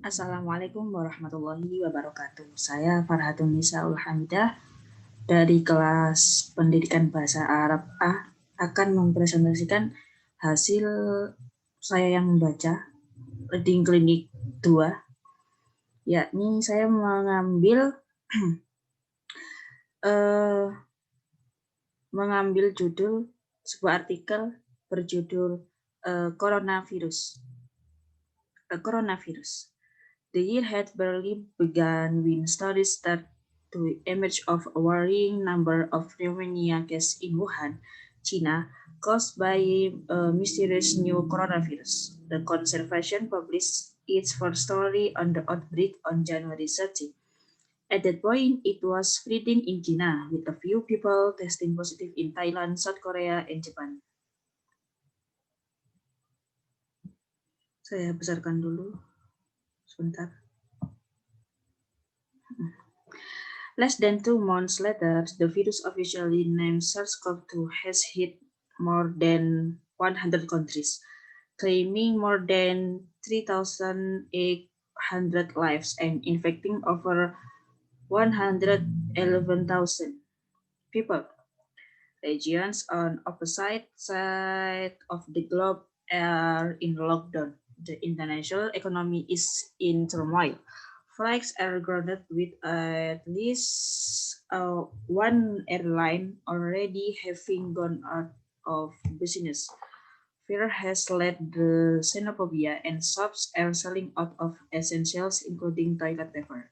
Assalamualaikum warahmatullahi wabarakatuh. Saya Farhatun Nisa'ul Hamidah dari kelas Pendidikan Bahasa Arab A akan mempresentasikan hasil saya yang membaca reading klinik 2, yakni saya mengambil judul sebuah artikel berjudul Coronavirus. The year had barely begun when studies started to emerge of a worrying number of pneumonia cases in Wuhan, China, caused by a mysterious new coronavirus. The Conservation published its first story on the outbreak on January 30. At that point, it was spreading in China, with a few people testing positive in Thailand, South Korea, and Japan. Saya besarkan dulu, sebentar. Less than 2 months later, the virus officially named SARS-CoV-2 has hit more than 100 countries, claiming more than 3,800 lives and infecting over 111,000 people. Regions on opposite sides of the globe are in lockdown. The international economy is in turmoil. Flights are grounded with at least one airline already having gone out of business. Fear has led the xenophobia and shops are selling out of essentials including toilet paper.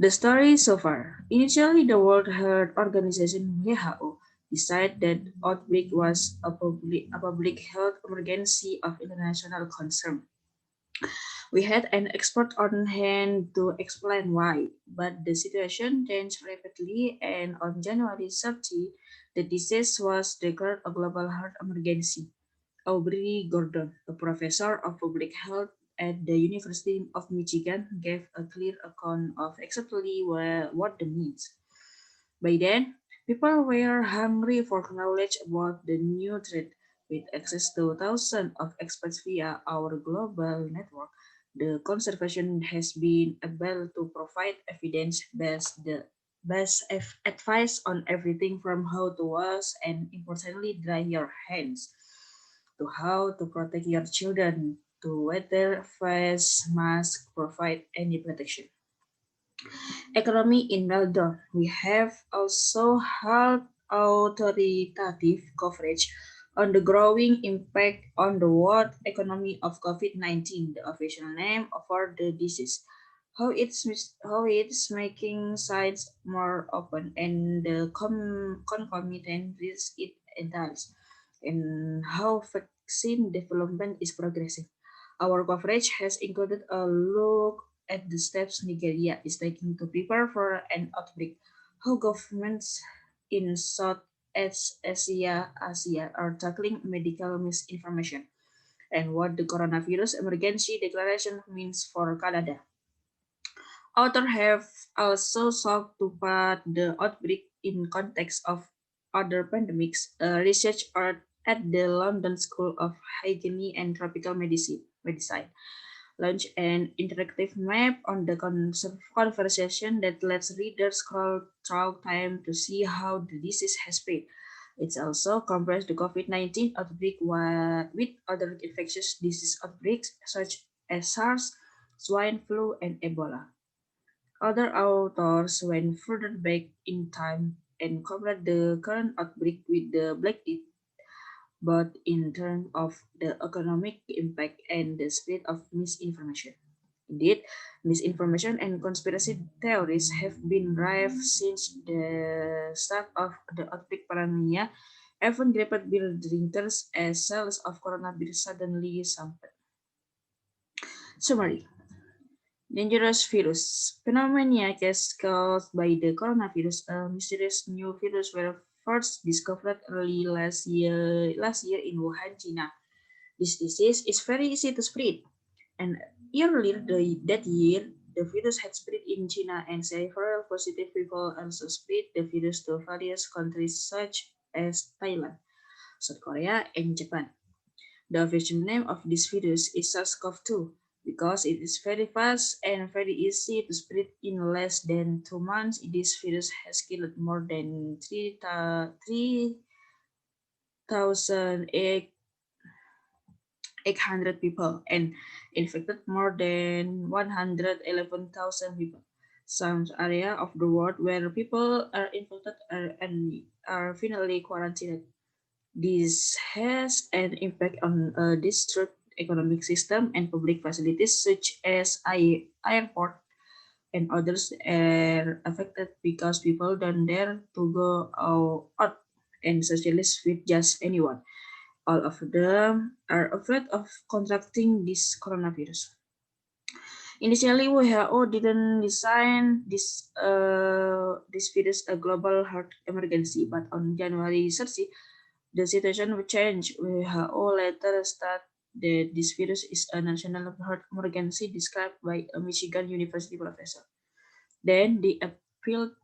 The story so far. Initially, the World Health Organization (WHO) decided that outbreak was a public health emergency of international concern. We had an expert on hand to explain why, but the situation changed rapidly, and on January 30, the disease was declared a global health emergency. Aubrey Gordon, a professor of public health at the University of Michigan, gave a clear account of exactly what the means. By then, people were hungry for knowledge about the new threat. With access to thousands of experts via our global network, the conservation has been able to provide evidence-based advice on everything from how to wash and importantly dry your hands to how to protect your children to whether face masks provide any protection. Economy in meltdown. We have also held authoritative coverage on the growing impact on the world economy of COVID-19, the official name for the disease, how it's making sites more open and the concomitant risks it entails, and how vaccine development is progressing. Our coverage has included a look at the steps Nigeria is taking to prepare for an outbreak, how governments in Asia are tackling medical misinformation, and what the coronavirus emergency declaration means for Canada. Authors have also sought to put the outbreak in context of other pandemics. Research at the London School of Hygiene and Tropical Medicine launched an interactive map on the conversation that lets readers scroll through time to see how the disease has spread. It's also compares the COVID-19 outbreak with other infectious disease outbreaks such as SARS, swine flu, and Ebola. Other authors went further back in time and compared the current outbreak with the Black Death, both in terms of the economic impact and the spread of misinformation. Indeed, misinformation and conspiracy theories have been rife since the start of the outbreak paranoia, even greeted beer drinkers as sales of coronavirus suddenly slumped. Summary. Dangerous virus. Pneumonia cases caused by the coronavirus, a mysterious new virus, were first discovered early last year in Wuhan, China. This disease is very easy to spread, and earlier that year, the virus had spread in China, and several positive people also spread the virus to various countries such as Thailand, South Korea, and Japan. The official name of this virus is SARS-CoV-2. because it is very fast and very easy to spread in less than 2 months. This virus has killed more than 3,800 people and infected more than 111,000 people. Some areas of the world where people are infected are finally quarantined. This has an impact on a district economic system and public facilities such as airport and others are affected because people don't dare to go out and socialize with just anyone. All of them are afraid of contracting this coronavirus. Initially, WHO didn't design this virus a global health emergency, but on January 30, the situation will change. WHO later stated that this virus is a national health emergency described by a Michigan University professor. Then they appealed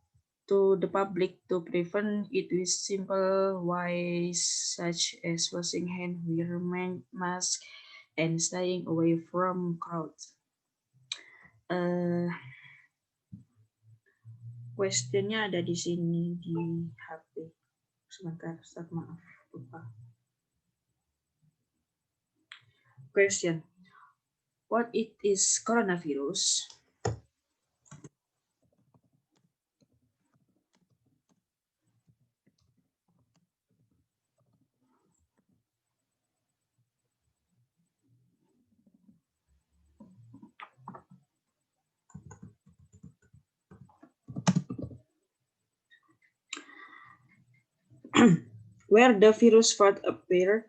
to the public to prevent it with simple ways such as washing hands, wearing masks, and staying away from crowds. Questionnya ada di sini di HP. Sebentar, Ustaz, maaf, lupa. Question. What it is coronavirus? Where the virus first appeared?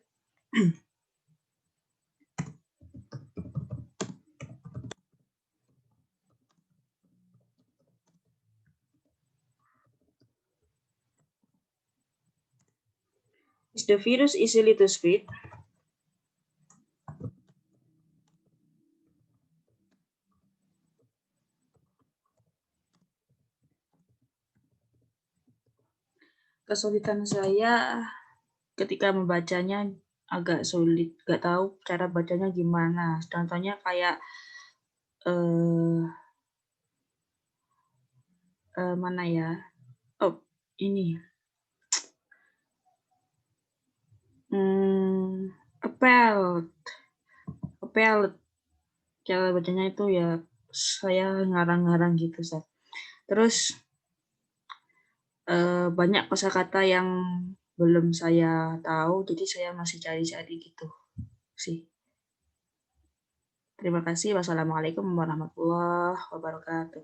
Is the virus easily to spread? Kesulitan saya ketika membacanya agak sulit, gak tahu cara bacanya gimana. Contohnya kayak mana ya? Oh, ini. Appelled. Cara bacanya itu ya saya ngarang-ngarang gitu, Seth. Terus banyak kosakata yang belum saya tahu, jadi saya masih cari-cari gitu sih. Terima kasih. Wassalamualaikum warahmatullahi wabarakatuh.